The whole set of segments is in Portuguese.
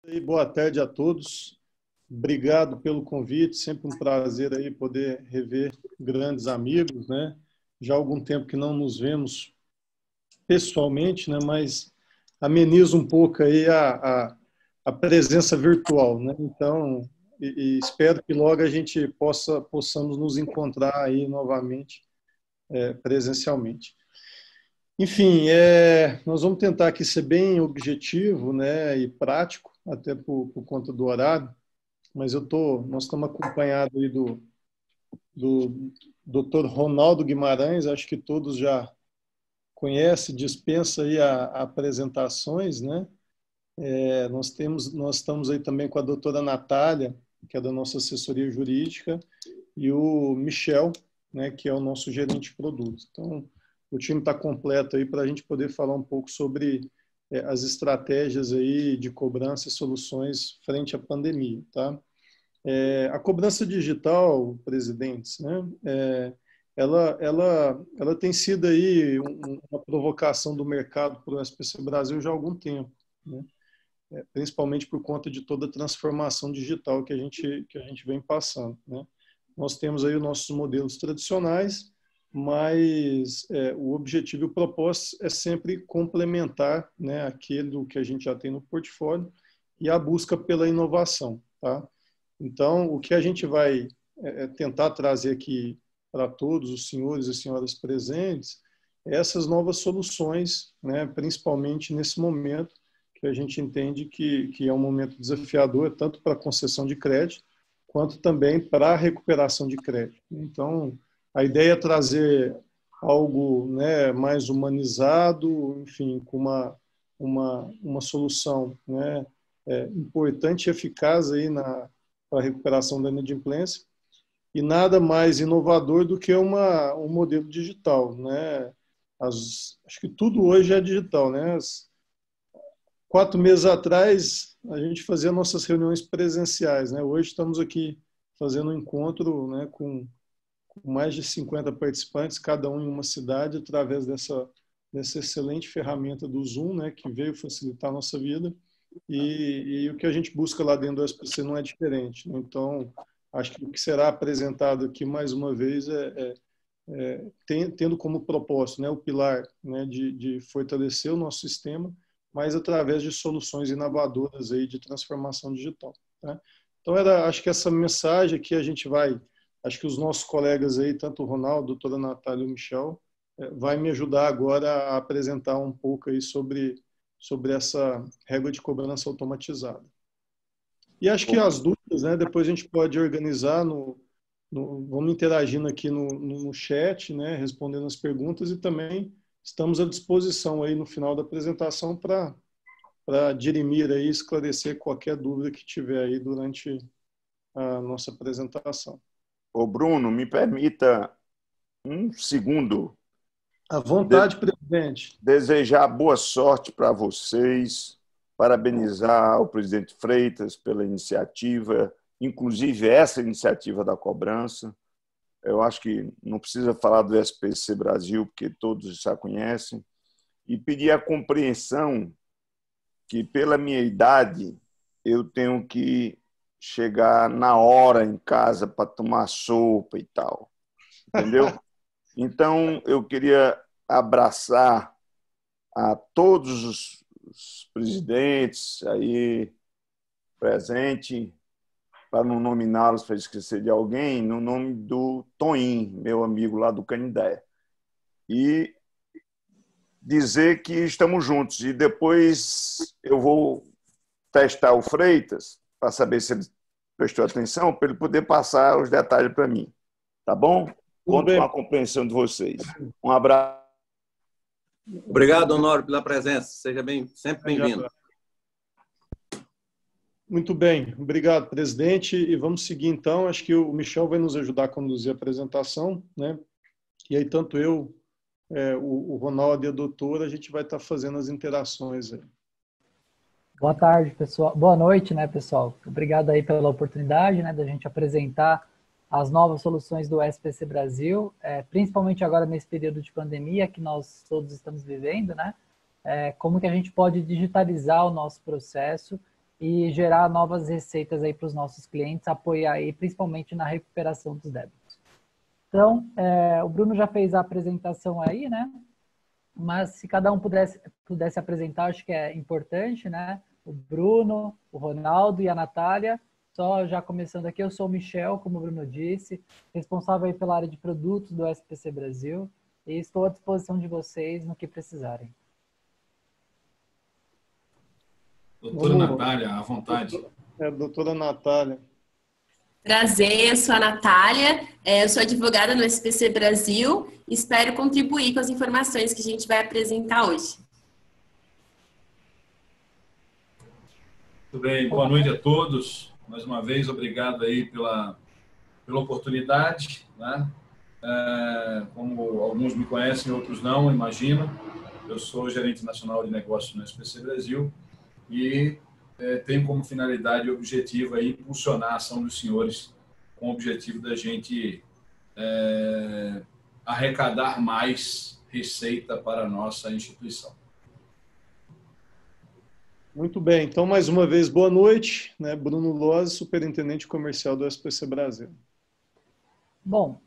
E boa tarde a todos. Obrigado pelo convite. Sempre um prazer aí poder rever grandes amigos, né? Já há algum tempo que não nos vemos pessoalmente, né? Mas ameniza um pouco aí a presença virtual, né? Então, espero que logo a gente possamos nos encontrar aí novamente, presencialmente. Enfim, nós vamos tentar aqui ser bem objetivo, né, e prático, até por conta do horário, mas nós estamos acompanhados aí do Dr. Ronaldo Guimarães, acho que todos já conhecem, dispensa aí apresentações, né? Nós estamos aí também com a doutora Natália, que é da nossa assessoria jurídica, e o Michel, né, que é o nosso gerente de produtos. Então, o time está completo aí para a gente poder falar um pouco sobre as estratégias aí de cobrança e soluções frente à pandemia, tá? A cobrança digital, presidentes, né? Ela tem sido aí uma provocação do mercado para o SPC Brasil já há algum tempo, né? Principalmente por conta de toda a transformação digital que a gente vem passando, né? Nós temos aí os nossos modelos tradicionais, mas o objetivo e o propósito é sempre complementar, né, aquilo que a gente já tem no portfólio e a busca pela inovação, tá? Então, o que a gente vai tentar trazer aqui para todos os senhores e senhoras presentes é essas novas soluções, né, principalmente nesse momento que a gente entende que é um momento desafiador, tanto para a concessão de crédito, quanto também para a recuperação de crédito. Então, a ideia é trazer algo, né, mais humanizado, enfim, com uma solução, né, importante e eficaz aí para a recuperação da inadimplência, e nada mais inovador do que um modelo digital, né? Acho que tudo hoje é digital, né? 4 meses atrás, a gente fazia nossas reuniões presenciais, né? Hoje estamos aqui fazendo um encontro, né, com mais de 50 participantes, cada um em uma cidade, através dessa excelente ferramenta do Zoom, né, que veio facilitar a nossa vida. E o que a gente busca lá dentro do SPC não é diferente, né? Então, acho que o que será apresentado aqui, mais uma vez, tendo como propósito, né, o pilar, né, de fortalecer o nosso sistema, mas através de soluções inovadoras aí de transformação digital, tá? Então, acho que essa mensagem aqui acho que os nossos colegas aí, tanto o Ronaldo, a doutora Natália e o Michel, vai me ajudar agora a apresentar um pouco aí sobre essa régua de cobrança automatizada. E acho que as dúvidas, né, depois a gente pode organizar vamos interagindo aqui no chat, né, respondendo as perguntas, e também estamos à disposição aí no final da apresentação para dirimir aí, esclarecer qualquer dúvida que tiver aí durante a nossa apresentação. Ô Bruno, me permita um segundo. À vontade, presidente. Desejar boa sorte para vocês, parabenizar o presidente Freitas pela iniciativa, inclusive essa iniciativa da cobrança. Eu acho que não precisa falar do SPC Brasil, porque todos já conhecem, e pedir a compreensão que, pela minha idade, eu tenho que chegar na hora em casa para tomar sopa e tal, entendeu? Então, eu queria abraçar a todos os presidentes aí presentes, para não nominá-los, para esquecer de alguém, no nome do Toim, meu amigo lá do Canindé. E dizer que estamos juntos. E depois eu vou testar o Freitas, para saber se ele prestou atenção, para ele poder passar os detalhes para mim. Tá bom? Conto com a compreensão de vocês. Um abraço. Obrigado, Honório, pela presença. Seja sempre bem-vindo. Muito bem. Obrigado, presidente. E vamos seguir, então. Acho que o Michel vai nos ajudar a conduzir a apresentação, né? E aí, tanto eu, o Ronaldo e a doutora, a gente vai estar fazendo as interações aí. Boa tarde, pessoal. Boa noite, né, pessoal? Obrigado aí pela oportunidade, né, da gente apresentar as novas soluções do SPC Brasil, principalmente agora nesse período de pandemia que nós todos estamos vivendo, né? Como que a gente pode digitalizar o nosso processo e gerar novas receitas aí para os nossos clientes, apoiar aí principalmente na recuperação dos débitos. Então, o Bruno já fez a apresentação aí, né? Mas se cada um pudesse apresentar, acho que é importante, né? O Bruno, o Ronaldo e a Natália. Só já começando aqui, eu sou o Michel, como o Bruno disse, responsável aí pela área de produtos do SPC Brasil, e estou à disposição de vocês no que precisarem. Doutora Natália, à vontade. Doutora Natália. Prazer, eu sou a Natália, eu sou advogada no SPC Brasil e espero contribuir com as informações que a gente vai apresentar hoje. Tudo bem, boa noite a todos. Mais uma vez, obrigado aí pela oportunidade, né? Como alguns me conhecem, outros não, imagino. Eu sou gerente nacional de negócios no SPC Brasil e tenho como finalidade e objetivo aí impulsionar a ação dos senhores com o objetivo da gente arrecadar mais receita para a nossa instituição. Muito bem, então mais uma vez boa noite, né? Bruno Lozzi, superintendente comercial do SPC Brasil. Bom,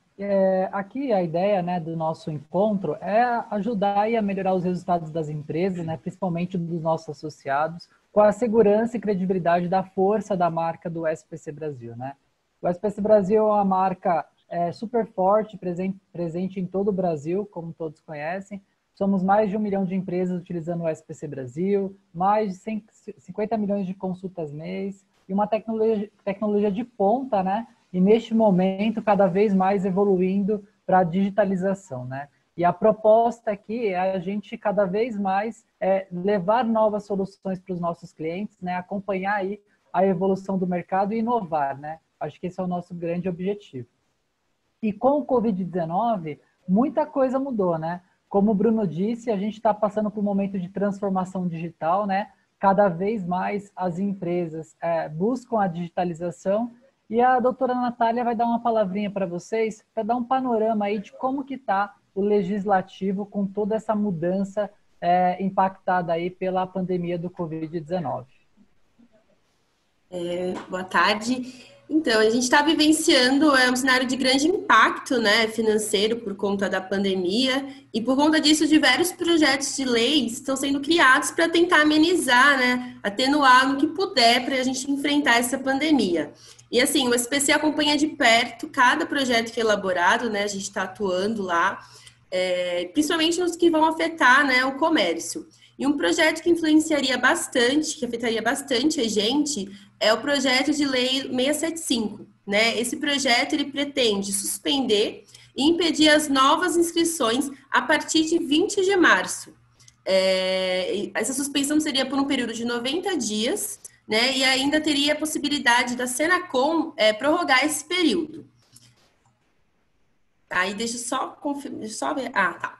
aqui a ideia, né, do nosso encontro é ajudar a melhorar os resultados das empresas, né, principalmente dos nossos associados, com a segurança e credibilidade da força da marca do SPC Brasil, né? O SPC Brasil é uma marca super forte, presente em todo o Brasil, como todos conhecem. Somos mais de 1 milhão de empresas utilizando o SPC Brasil, mais de 50 milhões de consultas mês e uma tecnologia de ponta, né? E neste momento, cada vez mais evoluindo para a digitalização, né? E a proposta aqui é a gente cada vez mais levar novas soluções para os nossos clientes, né? Acompanhar aí a evolução do mercado e inovar, né? Acho que esse é o nosso grande objetivo. E com o Covid-19, muita coisa mudou, né? Como o Bruno disse, a gente está passando por um momento de transformação digital, né? Cada vez mais as empresas buscam a digitalização e a doutora Natália vai dar uma palavrinha para vocês, para dar um panorama aí de como que está o legislativo com toda essa mudança impactada aí pela pandemia do Covid-19. Boa tarde. Então, a gente está vivenciando um cenário de grande impacto, né, financeiro por conta da pandemia e por conta disso diversos projetos de lei estão sendo criados para tentar amenizar, né, atenuar no que puder para a gente enfrentar essa pandemia. E assim, o SPC acompanha de perto cada projeto que é elaborado, né, a gente está atuando lá, principalmente nos que vão afetar, né, o comércio. E um projeto que influenciaria bastante, que afetaria bastante a gente, é o projeto de lei 675, né? Esse projeto, ele pretende suspender e impedir as novas inscrições a partir de 20 de março. Essa suspensão seria por um período de 90 dias, né? E ainda teria a possibilidade da Senacom prorrogar esse período. Aí deixa eu só confirmar, só ver. Ah, tá.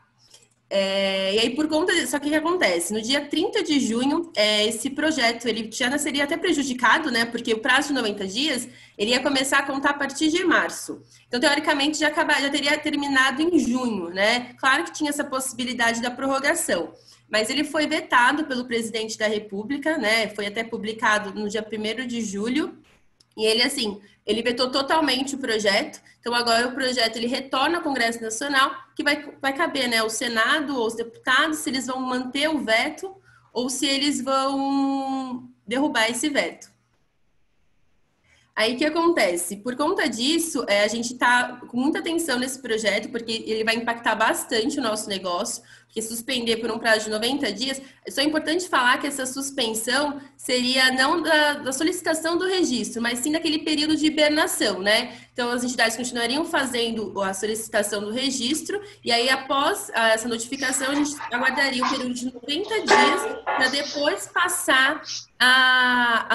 E aí, por conta disso, só que o que acontece? No dia 30 de junho, esse projeto ele já seria até prejudicado, né? Porque o prazo de 90 dias, ele ia começar a contar a partir de março. Então, teoricamente, já teria terminado em junho, né? Claro que tinha essa possibilidade da prorrogação, mas ele foi vetado pelo presidente da República, né? Foi até publicado no dia 1º de julho. E ele, assim, ele vetou totalmente o projeto. Então, agora o projeto ele retorna ao Congresso Nacional, que vai caber, né, o Senado ou os deputados, se eles vão manter o veto ou se eles vão derrubar esse veto. Aí, o que acontece? Por conta disso, a gente está com muita atenção nesse projeto, porque ele vai impactar bastante o nosso negócio, porque suspender por um prazo de 90 dias, é só importante falar que essa suspensão seria não da solicitação do registro, mas sim daquele período de hibernação, né? Então, as entidades continuariam fazendo a solicitação do registro, e aí, após essa notificação, a gente aguardaria um período de 90 dias para depois passar a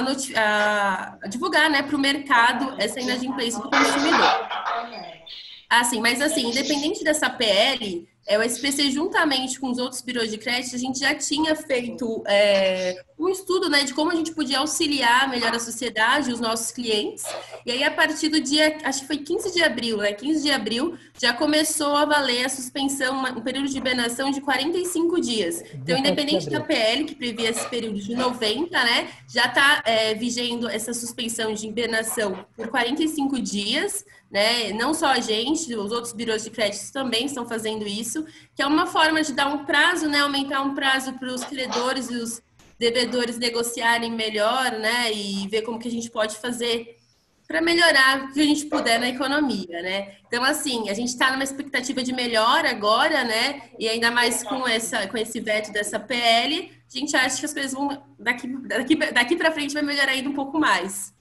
divulgar, né, para o mercado essa inadimplência do consumidor. Assim, mas assim, independente dessa PL, o SPC, juntamente com os outros birôs de crédito, a gente já tinha feito um estudo, né, de como a gente podia auxiliar melhor a sociedade, os nossos clientes. E aí, a partir do dia, acho que foi 15 de abril, né? 15 de abril, já começou a valer a suspensão, um período de hibernação de 45 dias. Então, independente da PL, que previa esse período de 90, né, já está vigendo essa suspensão de hibernação por 45 dias, né? Não só a gente, os outros birôs de crédito também estão fazendo isso, que é uma forma de dar um prazo, né? Aumentar um prazo para os credores e os devedores negociarem melhor, né? E ver como que a gente pode fazer para melhorar o que a gente puder na economia, né? Então, assim, a gente está numa expectativa de melhora agora, né? E ainda mais com esse veto dessa PL, a gente acha que as coisas vão daqui para frente vai melhorar ainda um pouco mais.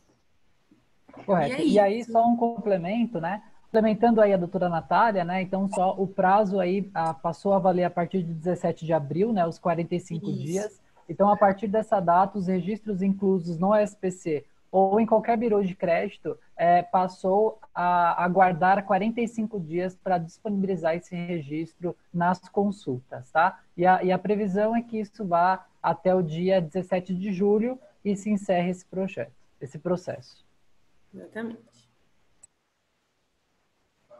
Correto. E aí, só um complemento, né? Complementando aí a doutora Natália, né? Então, só o prazo aí passou a valer a partir de 17 de abril, né? Os 45 dias. Então, a partir dessa data, os registros inclusos no SPC ou em qualquer birô de crédito passou a aguardar 45 dias para disponibilizar esse registro nas consultas, tá? E a previsão é que isso vá até o dia 17 de julho e se encerre esse processo. Exatamente.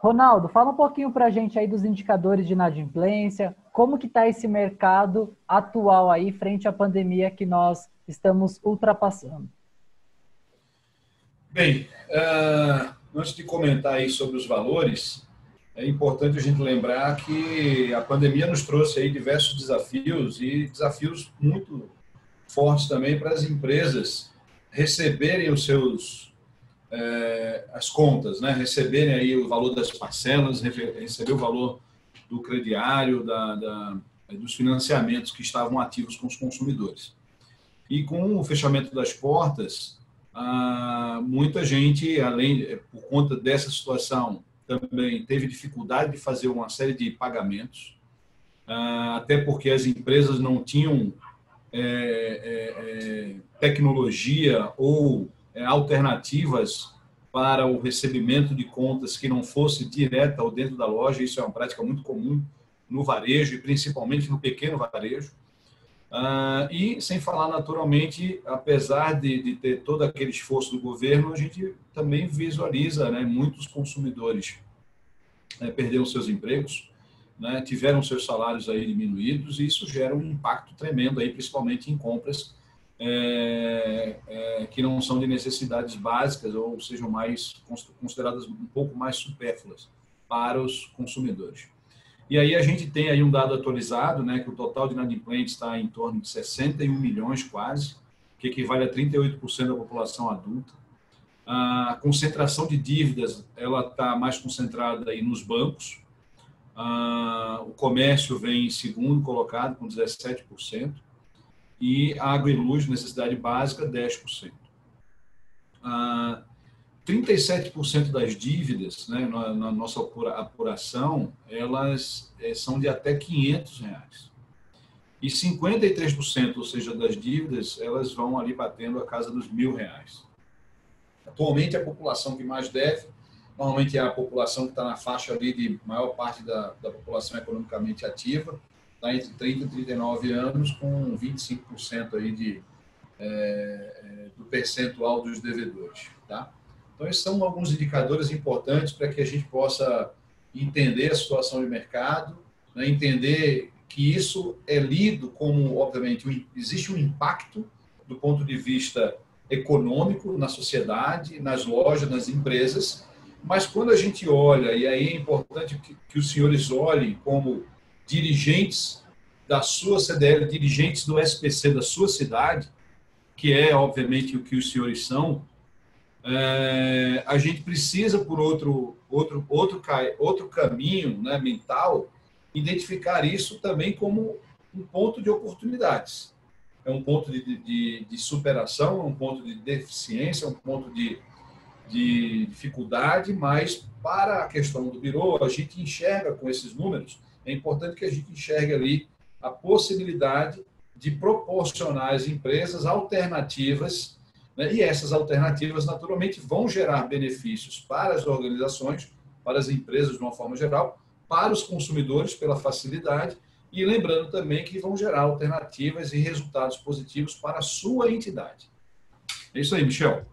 Ronaldo, fala um pouquinho para a gente aí dos indicadores de inadimplência, como que está esse mercado atual aí frente à pandemia que nós estamos ultrapassando. Bem, antes de comentar aí sobre os valores, é importante a gente lembrar que a pandemia nos trouxe aí diversos desafios e desafios muito fortes também para as empresas receberem os seus as contas, né? Receberem aí o valor das parcelas, receber o valor do crediário, dos financiamentos que estavam ativos com os consumidores. E com o fechamento das portas, muita gente, por conta dessa situação, também teve dificuldade de fazer uma série de pagamentos, até porque as empresas não tinham tecnologia ou alternativas para o recebimento de contas que não fosse direta ou dentro da loja. Isso é uma prática muito comum no varejo e principalmente no pequeno varejo. E sem falar, naturalmente, apesar de ter todo aquele esforço do governo, a gente também visualiza, né, muitos consumidores perderam seus empregos, né, tiveram seus salários aí diminuídos, e isso gera um impacto tremendo aí, principalmente em compras que não são de necessidades básicas ou sejam mais consideradas um pouco mais supérfluas para os consumidores. E aí a gente tem aí um dado atualizado, né, que o total de inadimplentes está em torno de 61 milhões quase, que equivale a 38% da população adulta. A concentração de dívidas, ela está mais concentrada aí nos bancos. O comércio vem em segundo colocado, com 17%. E a água e luz, necessidade básica, 10%. 37% das dívidas, né, na nossa apuração, elas são de até R$500. E 53%, ou seja, das dívidas, elas vão ali batendo a casa dos R$1.000. Atualmente, a população que mais deve, normalmente é a população que está na faixa ali de maior parte da população economicamente ativa, está entre 30 e 39 anos, com 25% aí do percentual dos devedores. Tá? Então, esses são alguns indicadores importantes para que a gente possa entender a situação de mercado, né, entender que isso é lido como, obviamente, existe um impacto do ponto de vista econômico na sociedade, nas lojas, nas empresas, mas quando a gente olha, e aí é importante que os senhores olhem como dirigentes da sua CDL, dirigentes do SPC da sua cidade, que é, obviamente, o que os senhores são, a gente precisa, por outro caminho, né, mental, identificar isso também como um ponto de oportunidades. É um ponto de superação, é um ponto de deficiência, é um ponto de dificuldade, mas para a questão do birô, a gente enxerga com esses números, é importante que a gente enxergue ali a possibilidade de proporcionar às empresas alternativas, né? E essas alternativas, naturalmente, vão gerar benefícios para as organizações, para as empresas de uma forma geral, para os consumidores pela facilidade e lembrando também que vão gerar alternativas e resultados positivos para a sua entidade. É isso aí, Michel.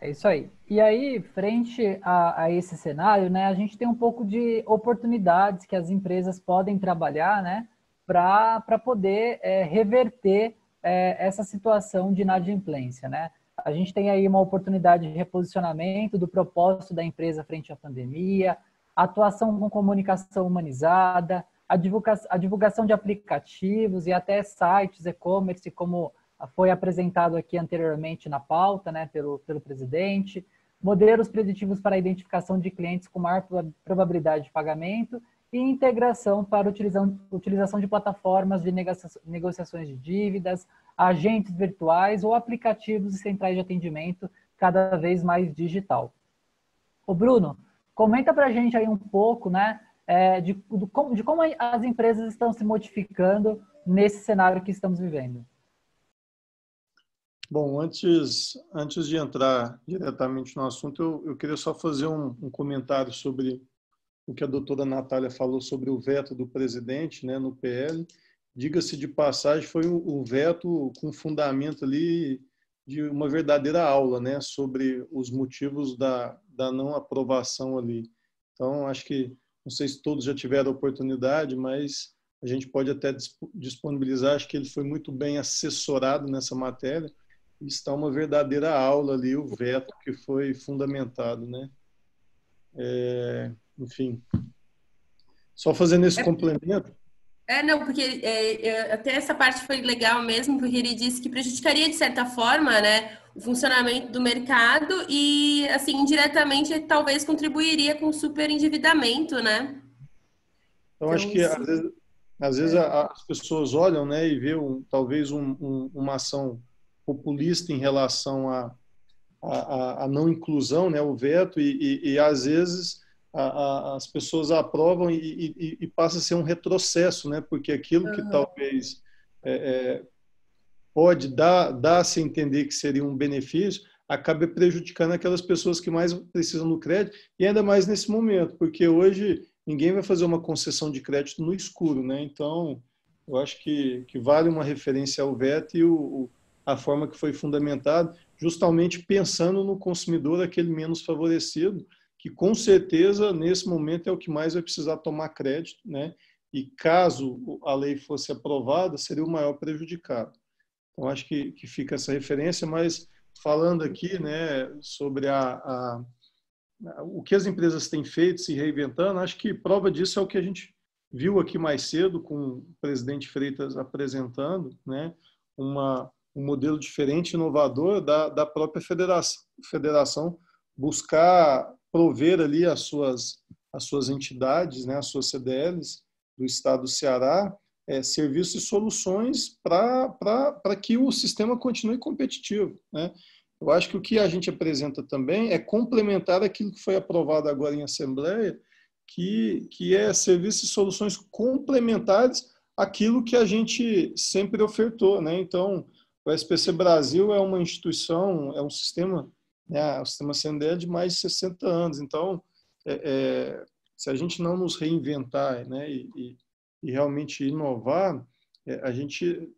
É isso aí. E aí, frente a esse cenário, né, a gente tem um pouco de oportunidades que as empresas podem trabalhar, né, para poder reverter essa situação de inadimplência, né? A gente tem aí uma oportunidade de reposicionamento do propósito da empresa frente à pandemia, atuação com comunicação humanizada, a divulgação de aplicativos e até sites e-commerce, como foi apresentado aqui anteriormente na pauta, né, pelo presidente, modelos preditivos para a identificação de clientes com maior probabilidade de pagamento e integração para utilização de plataformas de negociações de dívidas, agentes virtuais ou aplicativos e centrais de atendimento cada vez mais digital. Ô Bruno, comenta para a gente aí um pouco, né, de como as empresas estão se modificando nesse cenário que estamos vivendo. Bom, antes de entrar diretamente no assunto, eu queria só fazer um comentário sobre o que a doutora Natália falou sobre o veto do presidente, né, no PL. Diga-se de passagem, foi o veto com fundamento ali de uma verdadeira aula, né, sobre os motivos da não aprovação ali. Então, acho que, não sei se todos já tiveram a oportunidade, mas a gente pode até disponibilizar, acho que ele foi muito bem assessorado nessa matéria. Está uma verdadeira aula ali, o veto que foi fundamentado, né? Enfim, só fazendo esse complemento. Não, porque até essa parte foi legal mesmo, porque ele disse que prejudicaria, de certa forma, né, o funcionamento do mercado e, assim, indiretamente, talvez contribuiria com o superendividamento, né? Então, acho que, às vezes as pessoas olham, né, e vê talvez uma ação populista em relação à não inclusão, né, o veto, e às vezes as pessoas aprovam e passa a ser um retrocesso, né, porque aquilo que talvez pode dar-se a entender que seria um benefício, acaba prejudicando aquelas pessoas que mais precisam do crédito, e ainda mais nesse momento, porque hoje ninguém vai fazer uma concessão de crédito no escuro, né, então eu acho que vale uma referência ao veto e a forma que foi fundamentado, justamente pensando no consumidor, aquele menos favorecido, que com certeza, nesse momento, é o que mais vai precisar tomar crédito, né? E caso a lei fosse aprovada, seria o maior prejudicado. Então, acho que fica essa referência, mas falando aqui, né, sobre o que as empresas têm feito, se reinventando, acho que prova disso é o que a gente viu aqui mais cedo, com o presidente Freitas apresentando, né, um modelo diferente, inovador da própria federação buscar prover ali as suas entidades, né, as suas CDLs do estado do Ceará, serviços e soluções para que o sistema continue competitivo, né? Eu acho que o que a gente apresenta também é complementar aquilo que foi aprovado agora em Assembleia, que é serviços e soluções complementares àquilo que a gente sempre ofertou, né? Então, o SPC Brasil é uma instituição, é um sistema, né, o sistema CNDE de mais de 60 anos. Então, se a gente não nos reinventar, né, e realmente inovar, a gente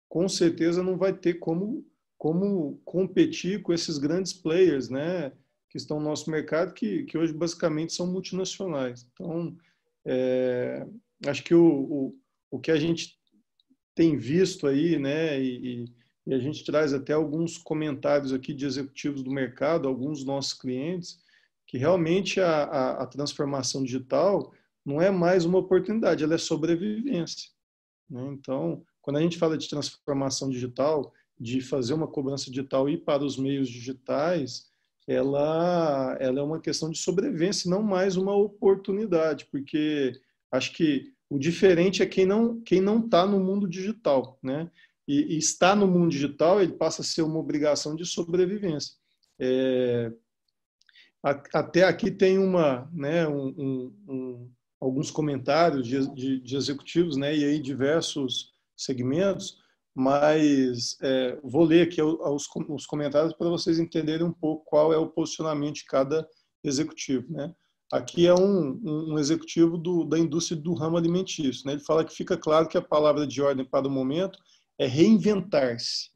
com certeza não vai ter como competir com esses grandes players, né, que estão no nosso mercado, que hoje basicamente são multinacionais. Então, acho que o que a gente tem visto aí, né, e a gente traz até alguns comentários aqui de executivos do mercado, alguns nossos clientes, que realmente a transformação digital não é mais uma oportunidade, ela é sobrevivência, né? Então, quando a gente fala de transformação digital, de fazer uma cobrança digital e ir para os meios digitais, ela é uma questão de sobrevivência, não mais uma oportunidade, porque acho que o diferente é quem não está no mundo digital, né? E estar no mundo digital, ele passa a ser uma obrigação de sobrevivência. Até aqui tem alguns comentários de executivos, né, e aí diversos segmentos, mas vou ler aqui os comentários para vocês entenderem um pouco qual é o posicionamento de cada executivo, né? Aqui é um executivo da indústria do ramo alimentício, né? Ele fala que fica claro que a palavra de ordem para o momento é reinventar-se,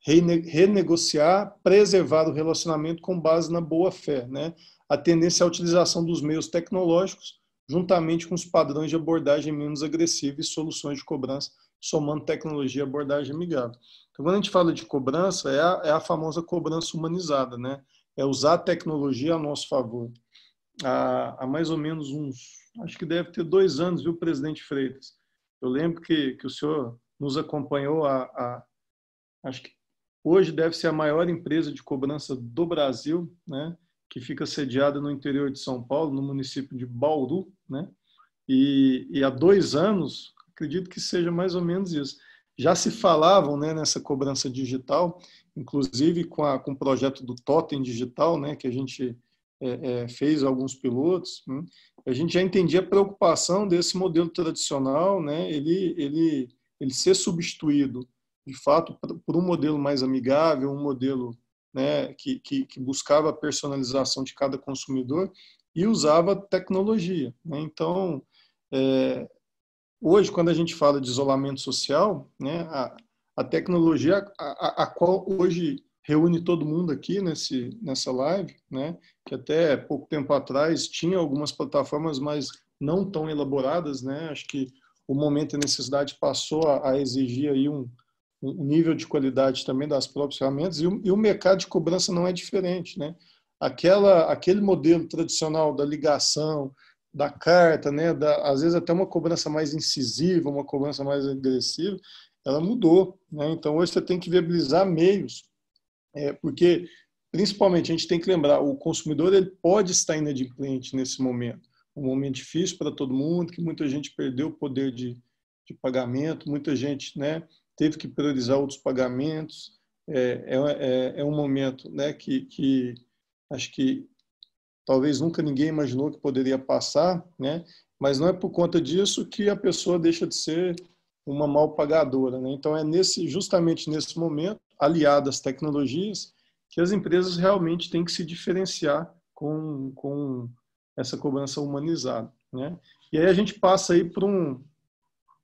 renegociar, preservar o relacionamento com base na boa-fé, né? A tendência é a utilização dos meios tecnológicos, juntamente com os padrões de abordagem menos agressiva e soluções de cobrança, somando tecnologia e abordagem amigável. Então, quando a gente fala de cobrança, é a famosa cobrança humanizada, né? É usar a tecnologia a nosso favor. Há mais ou menos acho que deve ter 2 anos, viu, presidente Freitas? Eu lembro que o senhor nos acompanhou, acho que hoje deve ser a maior empresa de cobrança do Brasil, né? Que fica sediada no interior de São Paulo, no município de Bauru, né? E há 2 anos, acredito que seja mais ou menos isso. Já se falavam, né, nessa cobrança digital, inclusive com o projeto do Totem Digital, né, que a gente fez alguns pilotos, né? A gente já entendia a preocupação desse modelo tradicional, né, ele ser substituído, de fato, por um modelo mais amigável, um modelo, né, que buscava a personalização de cada consumidor e usava tecnologia, né? Então, hoje, quando a gente fala de isolamento social, né, a tecnologia a qual hoje reúne todo mundo aqui nessa live, né, que até pouco tempo atrás tinha algumas plataformas, mas não tão elaboradas, né? Acho que o momento e a necessidade passou a exigir aí um nível de qualidade também das próprias ferramentas, e o mercado de cobrança não é diferente, né? Aquele modelo tradicional da ligação, da carta, né, às vezes até uma cobrança mais incisiva, uma cobrança mais agressiva, ela mudou, né? Então hoje você tem que viabilizar meios, porque principalmente a gente tem que lembrar, o consumidor ele pode estar inadimplente nesse momento, um momento difícil para todo mundo, que muita gente perdeu o poder de pagamento, muita gente, né, teve que priorizar outros pagamentos, é um momento, né, que acho que talvez nunca ninguém imaginou que poderia passar, né? Mas não é por conta disso que a pessoa deixa de ser uma mal pagadora, né? Então justamente nesse momento, aliado às tecnologias, que as empresas realmente têm que se diferenciar com essa cobrança humanizada, né? E aí a gente passa aí para um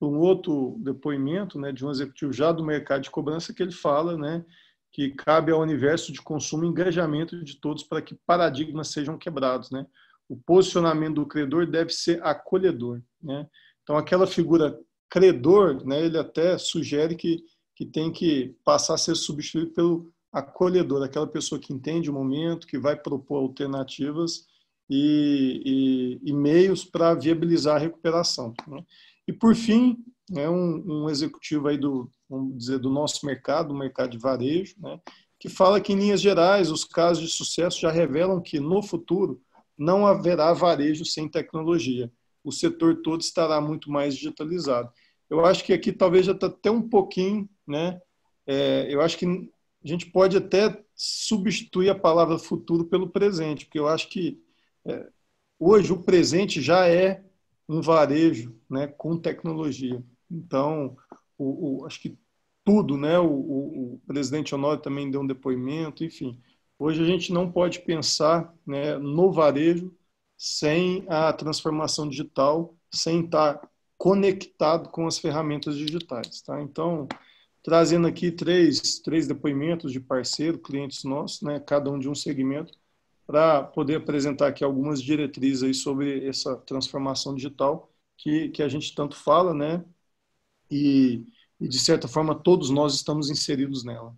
outro depoimento, né, de um executivo já do mercado de cobrança, que ele fala, né, que cabe ao universo de consumo e engajamento de todos para que paradigmas sejam quebrados, né? O posicionamento do credor deve ser acolhedor, né? Então, aquela figura credor, né, ele até sugere que tem que passar a ser substituído pelo acolhedor, aquela pessoa que entende o momento, que vai propor alternativas e meios para viabilizar a recuperação, né? E, por fim, um executivo aí vamos dizer, do nosso mercado, do mercado de varejo, né, que fala que, em linhas gerais, os casos de sucesso já revelam que, no futuro, não haverá varejo sem tecnologia. O setor todo estará muito mais digitalizado. Eu acho que aqui talvez já está até um pouquinho, né? Eu acho que a gente pode até substituir a palavra futuro pelo presente, porque eu acho que hoje o presente já é um varejo, né, com tecnologia. Então, acho que tudo, né? O presidente Honório também deu um depoimento, enfim. Hoje a gente não pode pensar, né, no varejo sem a transformação digital, sem estar conectado com as ferramentas digitais, tá? Então, trazendo aqui três depoimentos de parceiro, clientes nossos, né, cada um de um segmento, para poder apresentar aqui algumas diretrizes aí sobre essa transformação digital que a gente tanto fala, né? E, de certa forma, todos nós estamos inseridos nela.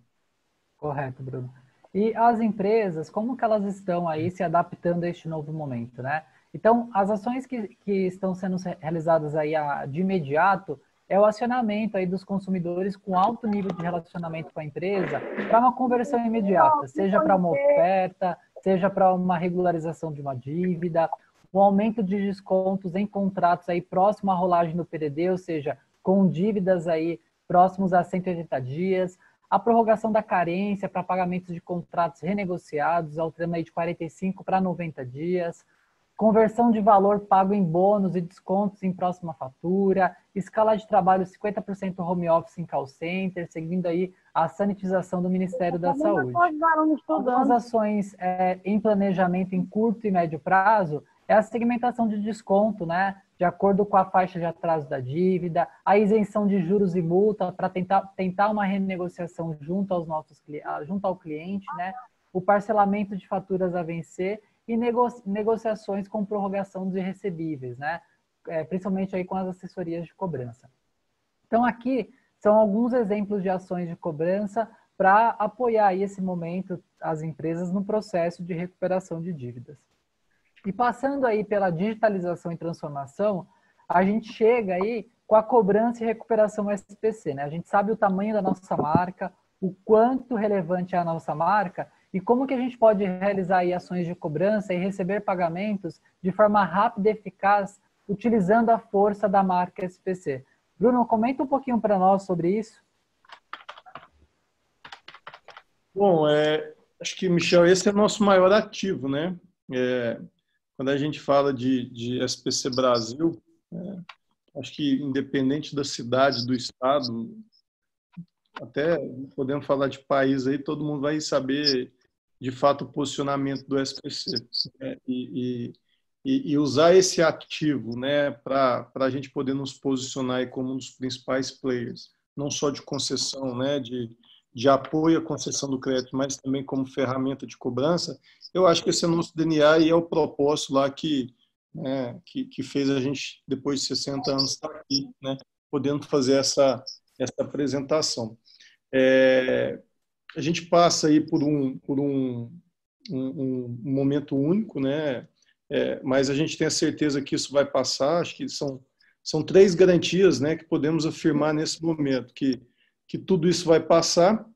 Correto, Bruno. E as empresas, como que elas estão aí se adaptando a este novo momento, né? Então, as ações que estão sendo realizadas aí de imediato é o acionamento aí dos consumidores com alto nível de relacionamento com a empresa para uma conversão imediata, seja para uma oferta, seja para uma regularização de uma dívida, o aumento de descontos em contratos aí próximo à rolagem do PDD, ou seja, com dívidas aí próximos a 180 dias, a prorrogação da carência para pagamentos de contratos renegociados, alterando aí de 45 para 90 dias, conversão de valor pago em bônus e descontos em próxima fatura, escala de trabalho 50% home office em call center, seguindo aí a sanitização do Ministério da Saúde. Algumas ações em planejamento em curto e médio prazo é a segmentação de desconto, né? De acordo com a faixa de atraso da dívida, a isenção de juros e multa para tentar uma renegociação junto ao cliente, né? O parcelamento de faturas a vencer e negociações com prorrogação de recebíveis, né? Principalmente aí com as assessorias de cobrança. Então, aqui são alguns exemplos de ações de cobrança para apoiar aí esse momento as empresas no processo de recuperação de dívidas. E passando aí pela digitalização e transformação, a gente chega aí com a cobrança e recuperação SPC, né? A gente sabe o tamanho da nossa marca, o quanto relevante é a nossa marca e como que a gente pode realizar aí ações de cobrança e receber pagamentos de forma rápida e eficaz, utilizando a força da marca SPC. Bruno, comenta um pouquinho para nós sobre isso. Bom, acho que, Michel, esse é o nosso maior ativo, né? Quando a gente fala de SPC Brasil, acho que independente da cidade, do estado, até podemos falar de país aí, todo mundo vai saber de fato o posicionamento do SPC, né? E usar esse ativo, né, para a gente poder nos posicionar aí como um dos principais players, não só de concessão, né, de apoio à concessão do crédito, mas também como ferramenta de cobrança. Eu acho que esse é o nosso DNA e é o propósito lá que fez a gente, depois de 60 anos, estar aqui, né, podendo fazer essa apresentação. A gente passa aí por um momento único, né, mas a gente tem a certeza que isso vai passar. Acho que são 3 garantias, né, que podemos afirmar nesse momento, que tudo isso vai passar,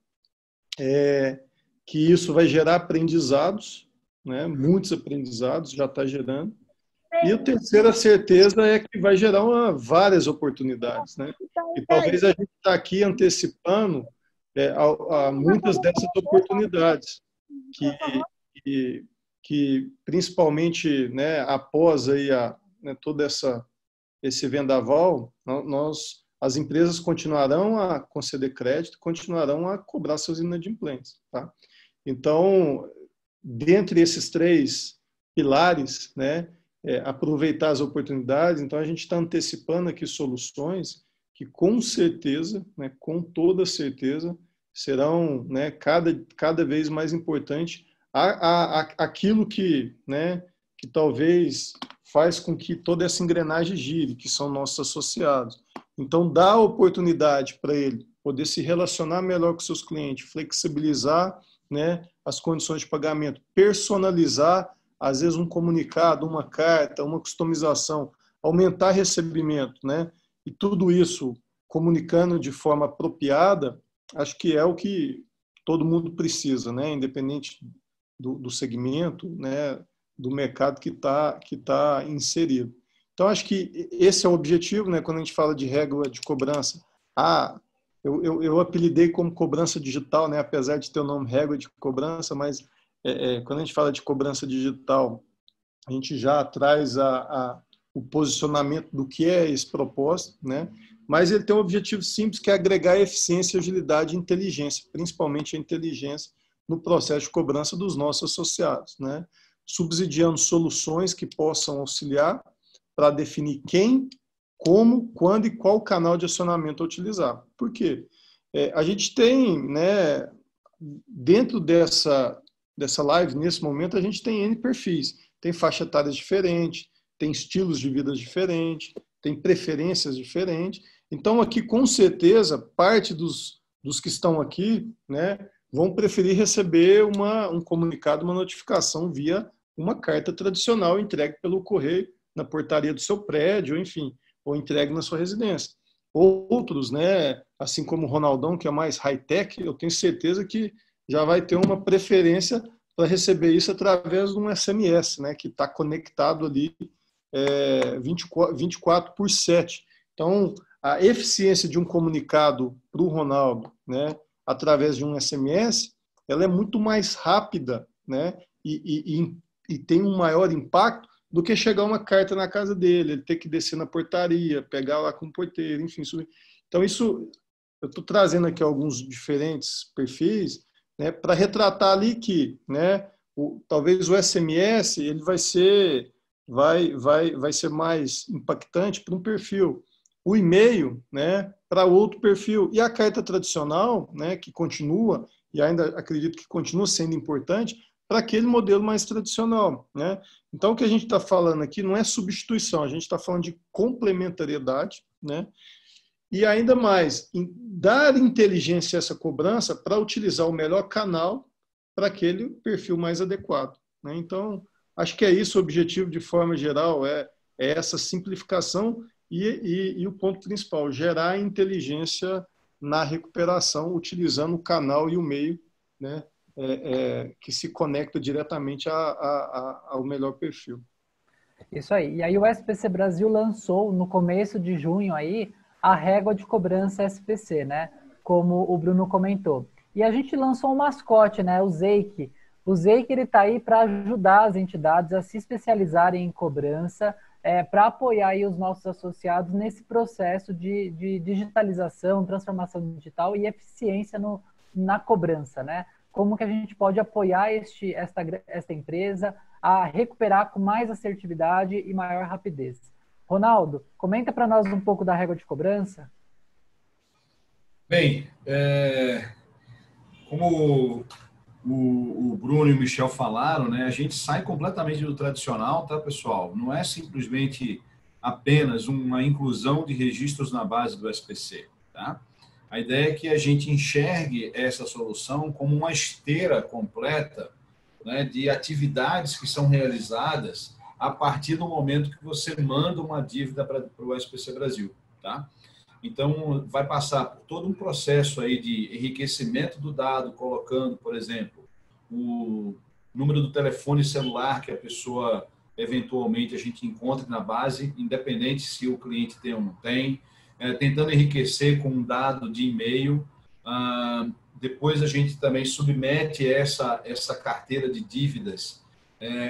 que isso vai gerar aprendizados, né, muitos aprendizados, já está gerando. E a terceira certeza é que vai gerar várias oportunidades, né? E talvez a gente está aqui antecipando a muitas dessas oportunidades, que principalmente, né, após aí todo esse vendaval, as empresas continuarão a conceder crédito, continuarão a cobrar seus inadimplentes, tá? Então, dentre esses 3 pilares, né, aproveitar as oportunidades. Então, a gente está antecipando aqui soluções que, com certeza, né, com toda certeza, serão, né, cada vez mais importante aquilo que talvez faz com que toda essa engrenagem gire, que são nossos associados. Então, dá a oportunidade para ele poder se relacionar melhor com seus clientes, flexibilizar, né, as condições de pagamento, personalizar, às vezes, um comunicado, uma carta, uma customização, aumentar recebimento, né? E tudo isso comunicando de forma apropriada, acho que é o que todo mundo precisa, né? Independente do segmento, né? Do mercado que tá inserido. Então, acho que esse é o objetivo, né? Quando a gente fala de regra de cobrança. Eu apelidei como cobrança digital, né? Apesar de ter o nome regra de cobrança, mas quando a gente fala de cobrança digital, a gente já traz o posicionamento do que é esse propósito, né? Mas ele tem um objetivo simples, que é agregar eficiência, agilidade e inteligência, principalmente a inteligência no processo de cobrança dos nossos associados, né? Subsidiando soluções que possam auxiliar para definir quem, como, quando e qual canal de acionamento utilizar. Por quê? A gente tem, né, dentro dessa live, nesse momento, a gente tem N perfis. Tem faixa etárias diferentes, tem estilos de vida diferentes, tem preferências diferentes. Então, aqui, com certeza, parte dos que estão aqui, né, vão preferir receber um comunicado, uma notificação via uma carta tradicional entregue pelo correio na portaria do seu prédio, enfim, ou entregue na sua residência. Outros, né, assim como o Ronaldão, que é mais high-tech, eu tenho certeza que já vai ter uma preferência para receber isso através de um SMS, né, que está conectado ali 24/7. Então, a eficiência de um comunicado para o Ronaldo, né, através de um SMS, ela é muito mais rápida, né, e tem um maior impacto do que chegar uma carta na casa dele, ele ter que descer na portaria, pegar lá com o porteiro, enfim. Então, isso, eu estou trazendo aqui alguns diferentes perfis, né, para retratar ali que, né, talvez o SMS ele vai ser vai ser mais impactante para um perfil. O e-mail, né, para outro perfil. E a carta tradicional, né, que continua, e ainda acredito que continua sendo importante, para aquele modelo mais tradicional, né? Então, o que a gente está falando aqui não é substituição, a gente está falando de complementariedade, né? E ainda mais, dar inteligência a essa cobrança para utilizar o melhor canal para aquele perfil mais adequado, né? Então, acho que é isso o objetivo de forma geral, é essa simplificação e o ponto principal, gerar inteligência na recuperação, utilizando o canal e o meio, né? Que se conecta diretamente ao melhor perfil. Isso aí. E aí o SPC Brasil lançou no começo de junho aí a régua de cobrança SPC, né? Como o Bruno comentou. E a gente lançou um mascote, né? O Zeik. O Zeik, ele está aí para ajudar as entidades a se especializarem em cobrança, para apoiar aí os nossos associados nesse processo de digitalização, transformação digital e eficiência na cobrança, né? Como que a gente pode apoiar esta empresa a recuperar com mais assertividade e maior rapidez. Ronaldo, comenta para nós um pouco da régua de cobrança. Bem, como o Bruno e o Michel falaram, né, a gente sai completamente do tradicional, tá, pessoal? Não é simplesmente apenas uma inclusão de registros na base do SPC, tá? A ideia é que a gente enxergue essa solução como uma esteira completa, né, de atividades que são realizadas a partir do momento que você manda uma dívida para o SPC Brasil, tá? Então, vai passar por todo um processo aí de enriquecimento do dado, colocando, por exemplo, o número do telefone celular que a pessoa, eventualmente, a gente encontra na base, independente se o cliente tem ou não tem, tentando enriquecer com um dado de e-mail. Depois a gente também submete essa carteira de dívidas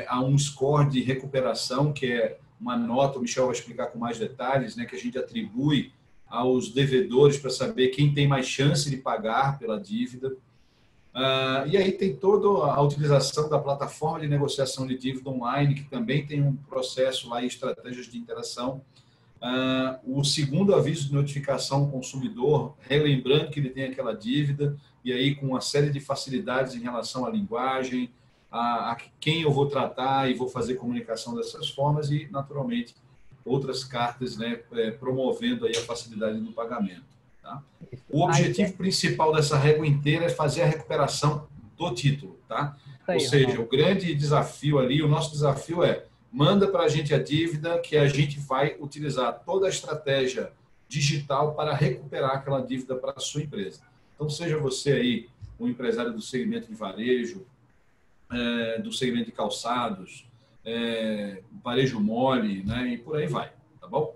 a um score de recuperação, que é uma nota, o Michel vai explicar com mais detalhes, né, que a gente atribui aos devedores para saber quem tem mais chance de pagar pela dívida. E aí tem toda a utilização da plataforma de negociação de dívida online, que também tem um processo lá e estratégias de interação. O segundo aviso de notificação ao consumidor, relembrando que ele tem aquela dívida, e aí com uma série de facilidades em relação à linguagem, a quem eu vou tratar e vou fazer comunicação dessas formas e, naturalmente, outras cartas, né, promovendo aí a facilidade do pagamento. Tá? O objetivo principal dessa régua inteira é fazer a recuperação do título. Tá? Ou seja, o grande desafio ali, o nosso desafio é manda para a gente a dívida que a gente vai utilizar toda a estratégia digital para recuperar aquela dívida para a sua empresa. Então, seja você aí um empresário do segmento de varejo, do segmento de calçados, varejo mole, né, e por aí vai, tá bom?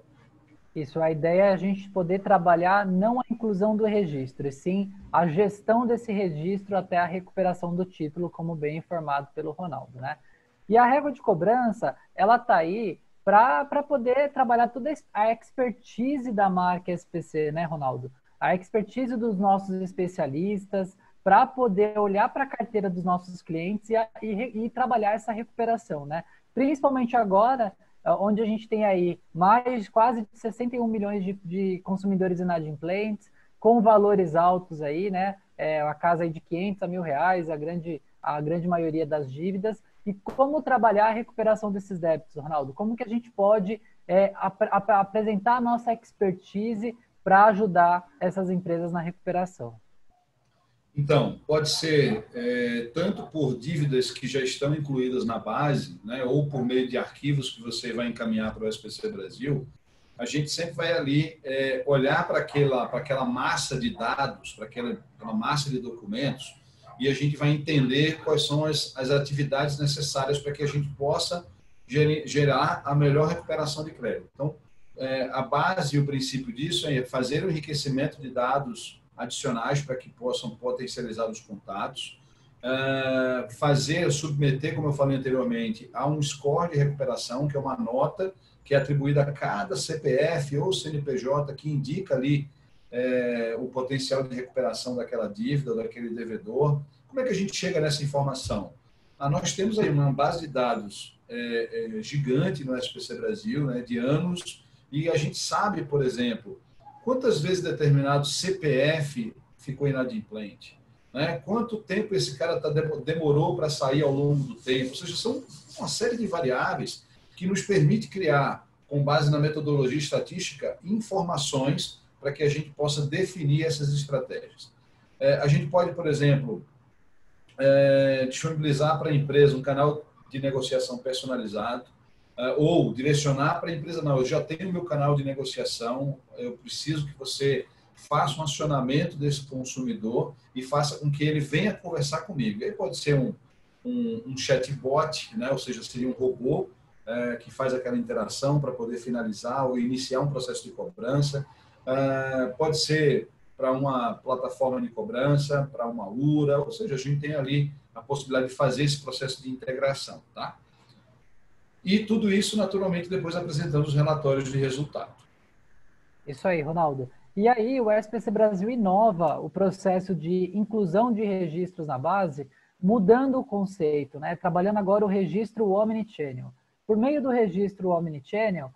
Isso, a ideia é a gente poder trabalhar não a inclusão do registro, e sim a gestão desse registro até a recuperação do título, como bem informado pelo Ronaldo, né? E a régua de cobrança, ela está aí para poder trabalhar toda a expertise da marca SPC, né, Ronaldo? A expertise dos nossos especialistas, para poder olhar para a carteira dos nossos clientes e trabalhar essa recuperação, né? Principalmente agora, onde a gente tem aí mais quase 61 milhões de consumidores inadimplentes, com valores altos aí, né? A casa aí de 500 a R$1.000, a grande maioria das dívidas. E como trabalhar a recuperação desses débitos, Ronaldo? Como que a gente pode apresentar a nossa expertise para ajudar essas empresas na recuperação? Então, pode ser tanto por dívidas que já estão incluídas na base, né, ou por meio de arquivos que você vai encaminhar para o SPC Brasil. A gente sempre vai ali olhar para aquela massa de dados, para aquela massa de documentos, e a gente vai entender quais são as atividades necessárias para que a gente possa gerar a melhor recuperação de crédito. Então, a base e o princípio disso é fazer o enriquecimento de dados adicionais para que possam potencializar os contatos, submeter, como eu falei anteriormente, a um score de recuperação, que é uma nota que é atribuída a cada CPF ou CNPJ que indica ali o potencial de recuperação daquela dívida, daquele devedor. Como é que a gente chega nessa informação? Nós temos aí uma base de dados gigante no SPC Brasil, né, de anos, e a gente sabe, por exemplo, quantas vezes determinado CPF ficou inadimplente, né? Quanto tempo esse cara demorou para sair ao longo do tempo. Ou seja, são uma série de variáveis que nos permite criar, com base na metodologia estatística, informações para que a gente possa definir essas estratégias. A gente pode, por exemplo, disponibilizar para a empresa um canal de negociação personalizado, ou direcionar para a empresa, não, eu já tenho o meu canal de negociação, eu preciso que você faça um acionamento desse consumidor e faça com que ele venha conversar comigo. E aí pode ser um chatbot, né? Ou seja, seria um robô que faz aquela interação para poder finalizar ou iniciar um processo de cobrança. Pode ser para uma plataforma de cobrança, para uma URA, ou seja, a gente tem ali a possibilidade de fazer esse processo de integração, tá? E tudo isso, naturalmente, depois apresentando os relatórios de resultado. Isso aí, Ronaldo. E aí, o SPC Brasil inova o processo de inclusão de registros na base, mudando o conceito, né? Trabalhando agora o registro Omnichannel. Por meio do registro Omnichannel,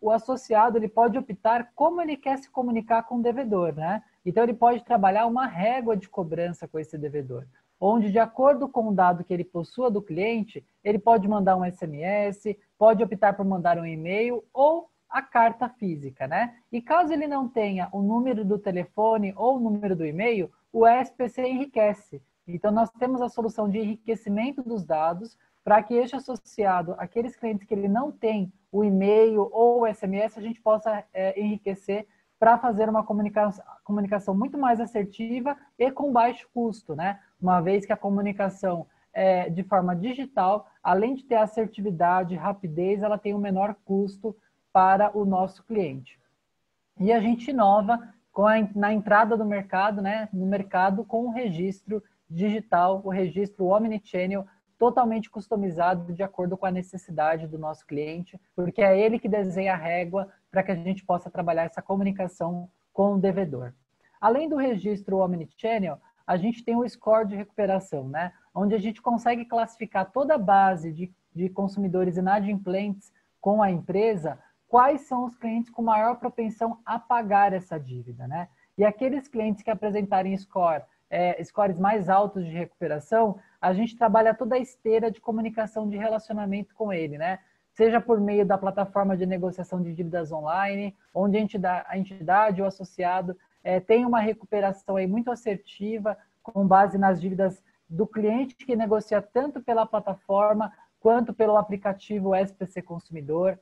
o associado ele pode optar como ele quer se comunicar com o devedor, né? Então, ele pode trabalhar uma régua de cobrança com esse devedor, onde, de acordo com o dado que ele possua do cliente, ele pode mandar um SMS, pode optar por mandar um e-mail ou a carta física, né? E caso ele não tenha o número do telefone ou o número do e-mail, o SPC enriquece. Então, nós temos a solução de enriquecimento dos dados para que este associado, aqueles clientes que ele não tem o e-mail ou o SMS, a gente possa enriquecer para fazer uma comunicação muito mais assertiva e com baixo custo, né? Uma vez que a comunicação de forma digital, além de ter assertividade, rapidez, ela tem um menor custo para o nosso cliente. E a gente inova na entrada do mercado, né? No mercado com o registro digital, o registro Omnichannel, totalmente customizado de acordo com a necessidade do nosso cliente, porque é ele que desenha a régua para que a gente possa trabalhar essa comunicação com o devedor. Além do registro Omnichannel, a gente tem o score de recuperação, né? Onde a gente consegue classificar toda a base de consumidores inadimplentes com a empresa, quais são os clientes com maior propensão a pagar essa dívida, né? E aqueles clientes que apresentarem scores mais altos de recuperação, a gente trabalha toda a esteira de comunicação de relacionamento com ele, né? Seja por meio da plataforma de negociação de dívidas online, onde a entidade ou associado tem uma recuperação aí muito assertiva, com base nas dívidas do cliente que negocia tanto pela plataforma quanto pelo aplicativo SPC Consumidor.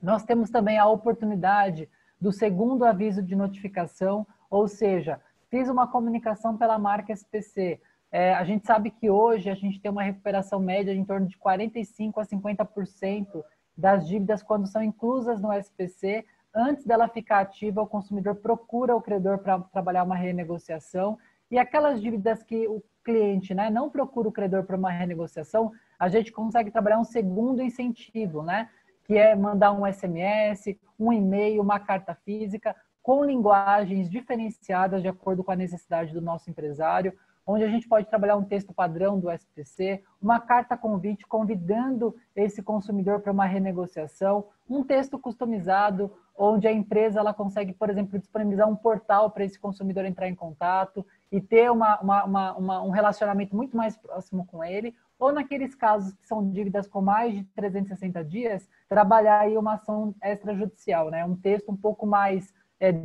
Nós temos também a oportunidade do segundo aviso de notificação, ou seja, fiz uma comunicação pela marca SPC. A gente sabe que hoje a gente tem uma recuperação média de em torno de 45% a 50% das dívidas quando são inclusas no SPC. Antes dela ficar ativa, o consumidor procura o credor para trabalhar uma renegociação. E aquelas dívidas que o cliente, né, não procura o credor para uma renegociação, a gente consegue trabalhar um segundo incentivo, né? Que é mandar um SMS, um e-mail, uma carta física, com linguagens diferenciadas de acordo com a necessidade do nosso empresário, onde a gente pode trabalhar um texto padrão do SPC, uma carta convite convidando esse consumidor para uma renegociação, um texto customizado, onde a empresa ela consegue, por exemplo, disponibilizar um portal para esse consumidor entrar em contato e ter um relacionamento muito mais próximo com ele, ou naqueles casos que são dívidas com mais de 360 dias, trabalhar aí uma ação extrajudicial, né? Um texto um pouco mais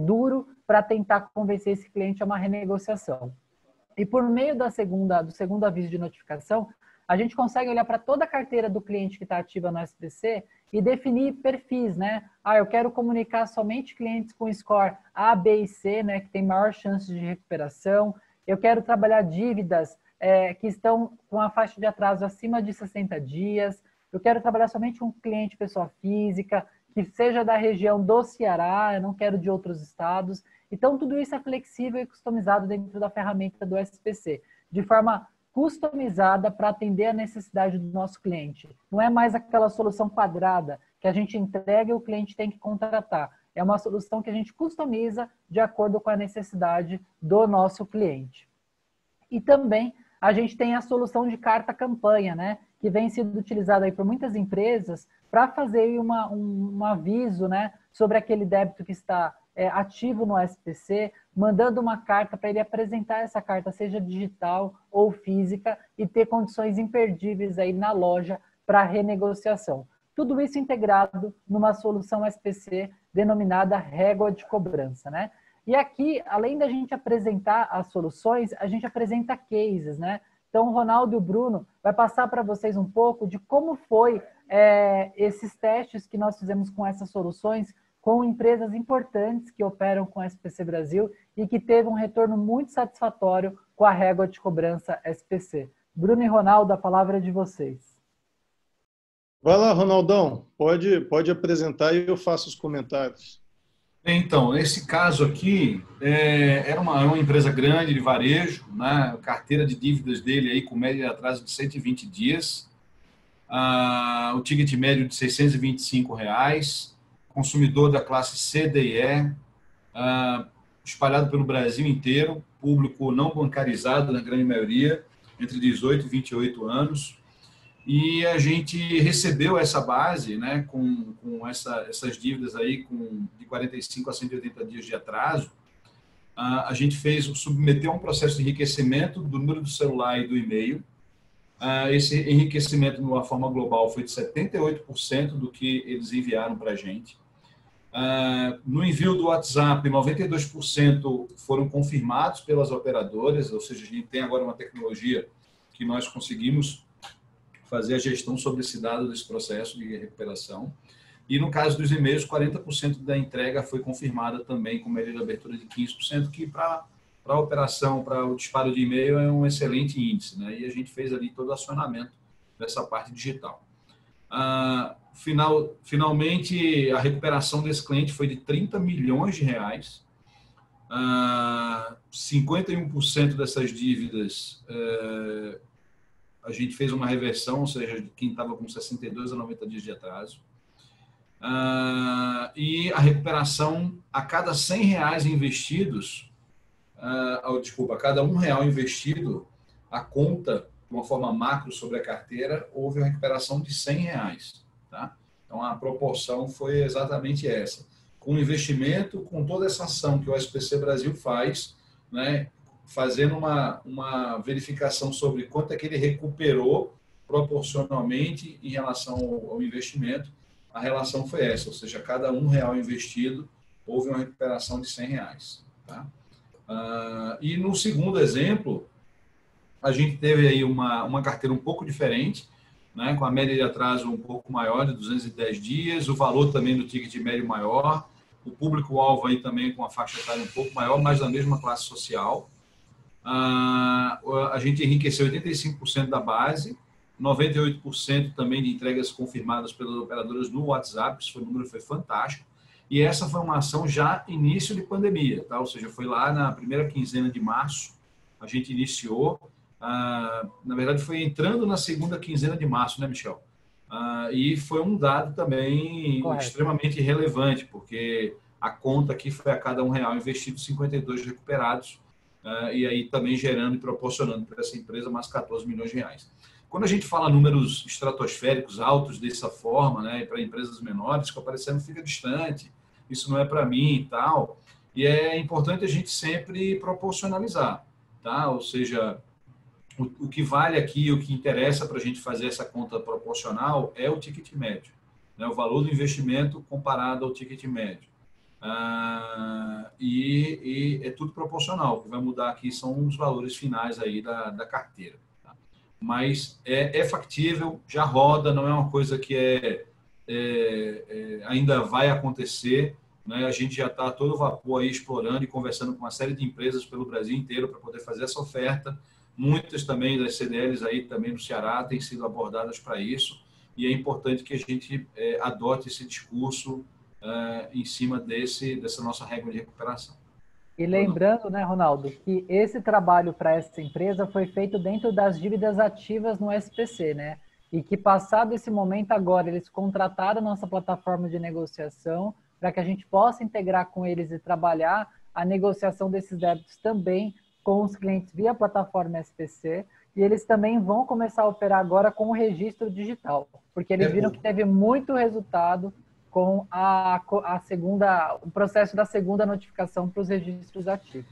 duro para tentar convencer esse cliente a uma renegociação. E por meio do segundo aviso de notificação, a gente consegue olhar para toda a carteira do cliente que está ativa no SPC e definir perfis, né? Eu quero comunicar somente clientes com score A, B e C, né? Que tem maior chance de recuperação. Eu quero trabalhar dívidas que estão com a faixa de atraso acima de 60 dias. Eu quero trabalhar somente um cliente pessoa física, que seja da região do Ceará, eu não quero de outros estados. Então, tudo isso é flexível e customizado dentro da ferramenta do SPC, de forma customizada para atender a necessidade do nosso cliente. Não é mais aquela solução quadrada que a gente entrega e o cliente tem que contratar. É uma solução que a gente customiza de acordo com a necessidade do nosso cliente. E também a gente tem a solução de carta campanha, né? que vem sendo utilizado aí por muitas empresas para fazer um aviso, né, sobre aquele débito que está ativo no SPC, mandando uma carta para ele apresentar essa carta, seja digital ou física, e ter condições imperdíveis aí na loja para renegociação. Tudo isso integrado numa solução SPC denominada régua de cobrança, né? E aqui, além da gente apresentar as soluções, a gente apresenta cases, né? Então, o Ronaldo e o Bruno vai passar para vocês um pouco de como foi esses testes que nós fizemos com essas soluções com empresas importantes que operam com a SPC Brasil e que teve um retorno muito satisfatório com a régua de cobrança SPC. Bruno e Ronaldo, a palavra é de vocês. Vai lá, Ronaldão, pode apresentar e eu faço os comentários. Então, nesse caso aqui, era uma empresa grande de varejo, né? A carteira de dívidas dele aí com média de atraso de 120 dias, o ticket médio de R$ 625, consumidor da classe C, D e E, espalhado pelo Brasil inteiro, público não bancarizado na grande maioria, entre 18 e 28 anos. E a gente recebeu essa base, né, com essas dívidas aí de 45 a 180 dias de atraso. A gente submeteu um processo de enriquecimento do número do celular e do e-mail. Esse enriquecimento, de uma forma global, foi de 78% do que eles enviaram para a gente. No envio do WhatsApp, 92% foram confirmados pelas operadoras, ou seja, a gente tem agora uma tecnologia que nós conseguimos fazer a gestão sobre esse dado desse processo de recuperação. E no caso dos e-mails, 40% da entrega foi confirmada também com média de abertura de 15%, que para a operação, para o disparo de e-mail é um excelente índice, né? E a gente fez ali todo o acionamento dessa parte digital. Finalmente, a recuperação desse cliente foi de R$30 milhões. 51% dessas dívidas a gente fez uma reversão, ou seja, de quem estava com 62 a 90 dias de atraso. E a recuperação, a cada R$100 investidos, a cada R$1 investido, a conta, de uma forma macro sobre a carteira, houve uma recuperação de R$100. Tá? Então, a proporção foi exatamente essa. Com o investimento, com toda essa ação que o SPC Brasil faz, né, fazendo uma verificação sobre quanto é que ele recuperou proporcionalmente em relação ao investimento, a relação foi essa, ou seja, a cada R$1 investido, houve uma recuperação de R$100. Tá? E no segundo exemplo, a gente teve aí uma carteira um pouco diferente, né, com a média de atraso um pouco maior, de 210 dias, o valor também do ticket médio maior, o público-alvo aí também com a faixa etária um pouco maior, mas da mesma classe social. A gente enriqueceu 85% da base, 98% também de entregas confirmadas pelas operadoras no WhatsApp, esse número foi fantástico, e essa foi uma ação já início de pandemia, tá? Ou seja, foi lá na primeira quinzena de março, a gente iniciou, na verdade foi entrando na segunda quinzena de março, né, Michel? E foi um dado também extremamente relevante, porque a conta aqui foi a cada R$1 investido, 52 recuperados, e aí também gerando e proporcionando para essa empresa mais R$14 milhões. Quando a gente fala números estratosféricos altos dessa forma, né, para empresas menores, que aparecendo fica distante, isso não é para mim e tal, e é importante a gente sempre proporcionalizar, tá? Ou seja, o que vale aqui, o que interessa para a gente fazer essa conta proporcional é o ticket médio, né, o valor do investimento comparado ao ticket médio. E é tudo proporcional. O que vai mudar aqui são os valores finais aí da carteira. Tá? Mas é factível, já roda, não é uma coisa que ainda vai acontecer. Né? A gente já está a todo vapor aí explorando e conversando com uma série de empresas pelo Brasil inteiro para poder fazer essa oferta. Muitas também das CDLs aí também no Ceará têm sido abordadas para isso. E é importante que a gente adote esse discurso em cima dessa nossa régua de recuperação. E lembrando, né, Ronaldo, que esse trabalho para essa empresa foi feito dentro das dívidas ativas no SPC, né? E que passado esse momento agora, eles contrataram a nossa plataforma de negociação para que a gente possa integrar com eles e trabalhar a negociação desses débitos também com os clientes via plataforma SPC. e eles também vão começar a operar agora com o registro digital, porque eles viram que teve muito resultado com o processo da segunda notificação para os registros ativos.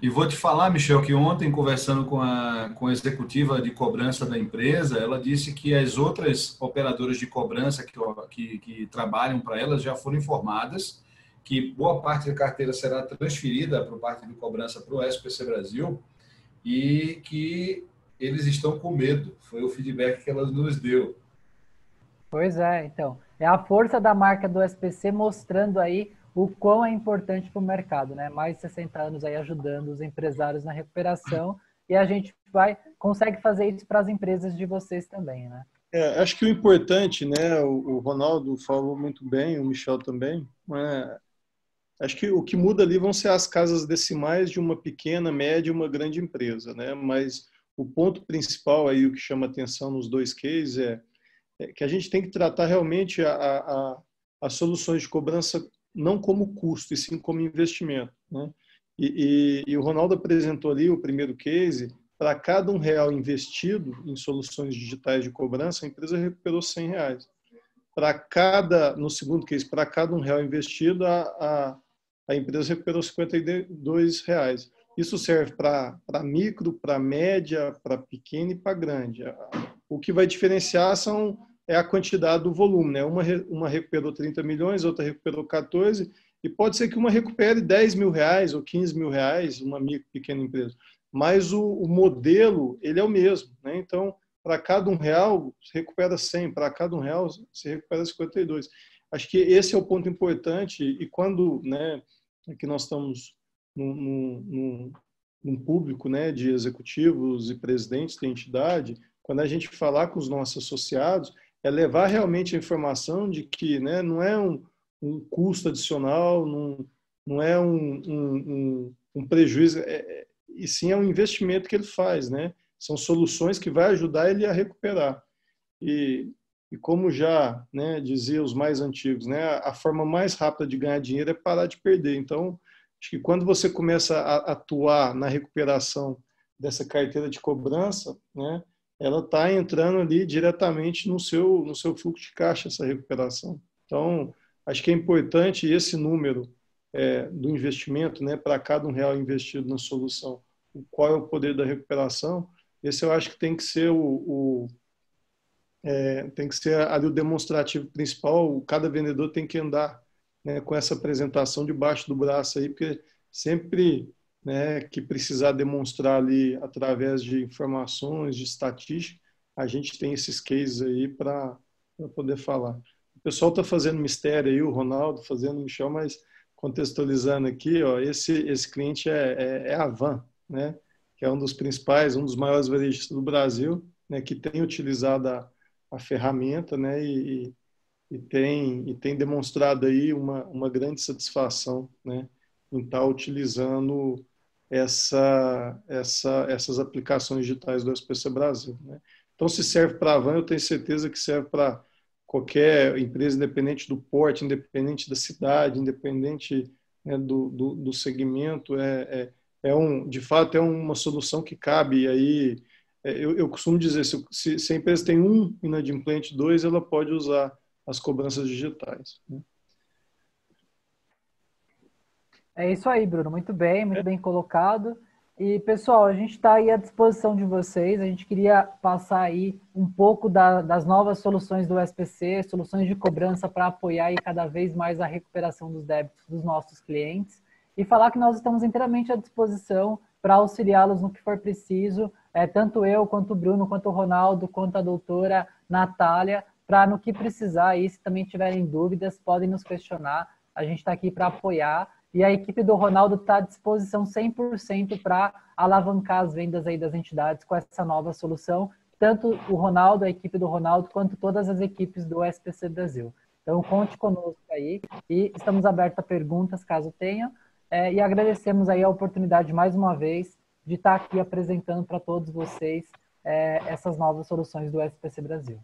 E vou te falar, Michel, que ontem, conversando com a executiva de cobrança da empresa, ela disse que as outras operadoras de cobrança que trabalham para elas já foram informadas que boa parte da carteira será transferida por parte de cobrança para o SPC Brasil e que eles estão com medo. Foi o feedback que ela nos deu. Pois é, então. É a força da marca do SPC mostrando aí o quão é importante para o mercado, né? Mais de 60 anos aí ajudando os empresários na recuperação e a gente consegue fazer isso para as empresas de vocês também, né? Acho que o importante, né? O Ronaldo falou muito bem, o Michel também. Acho que o que muda ali vão ser as casas decimais de uma pequena, média e uma grande empresa, né? Mas o ponto principal aí, o que chama atenção nos dois cases é que a gente tem que tratar realmente as soluções de cobrança não como custo, e sim como investimento, né? E o Ronaldo apresentou ali o primeiro case, para cada R$1 investido em soluções digitais de cobrança, a empresa recuperou R$100. No segundo case, para cada R$1 investido, a empresa recuperou R$52. Isso serve para micro, para média, para pequena e para grande. O que vai diferenciar é a quantidade do volume, né? Uma recuperou 30 milhões, outra recuperou 14, e pode ser que uma recupere R$10 mil ou R$15 mil, uma micro, pequena empresa. Mas o modelo, ele é o mesmo, né? Então, para cada R$1, se recupera 100, para cada R$1, se recupera 52. Acho que esse é o ponto importante, e quando, né, aqui nós estamos num público, né, de executivos e presidentes da entidade, quando a gente falar com os nossos associados, é levar realmente a informação de que, né, não é um custo adicional, não é um prejuízo, e sim é um investimento que ele faz, né? São soluções que vai ajudar ele a recuperar. E como já, né, dizia os mais antigos, né, a forma mais rápida de ganhar dinheiro é parar de perder. Então, acho que quando você começa a atuar na recuperação dessa carteira de cobrança, né, ela está entrando ali diretamente no seu fluxo de caixa, essa recuperação. Então, acho que é importante esse número do investimento, né, para cada R$1 investido na solução, qual é o poder da recuperação. Esse eu acho que tem que ser tem que ser ali o demonstrativo principal. Cada vendedor tem que andar, né, com essa apresentação debaixo do braço aí, porque sempre, né, que precisar demonstrar ali através de informações, de estatística, a gente tem esses cases aí para poder falar. O pessoal está fazendo mistério aí, o Ronaldo fazendo o Michel, mas contextualizando aqui, ó, esse cliente é a Van, né, que é um dos principais, um dos maiores varejistas do Brasil, né, que tem utilizado a ferramenta, né, e tem demonstrado aí uma grande satisfação, né, em estar utilizando essas aplicações digitais do SPC Brasil, né. Então, se serve para a Van, eu tenho certeza que serve para qualquer empresa, independente do porte, independente da cidade, independente, né, do segmento. De fato, é uma solução que cabe. E aí, eu costumo dizer, se a empresa tem um inadimplente, 2, ela pode usar as cobranças digitais, né? É isso aí, Bruno. Muito bem colocado. E, pessoal, a gente está aí à disposição de vocês. A gente queria passar aí um pouco das novas soluções do SPC, soluções de cobrança para apoiar aí cada vez mais a recuperação dos débitos dos nossos clientes. E falar que nós estamos inteiramente à disposição para auxiliá-los no que for preciso, tanto eu, quanto o Bruno, quanto o Ronaldo, quanto a doutora Natália, para no que precisar aí, se também tiverem dúvidas, podem nos questionar. A gente está aqui para apoiar. E a equipe do Ronaldo está à disposição 100% para alavancar as vendas aí das entidades com essa nova solução, tanto o Ronaldo, a equipe do Ronaldo, quanto todas as equipes do SPC Brasil. Então, conte conosco aí e estamos abertos a perguntas, caso tenham. E agradecemos aí a oportunidade, mais uma vez, de estar aqui apresentando para todos vocês essas novas soluções do SPC Brasil.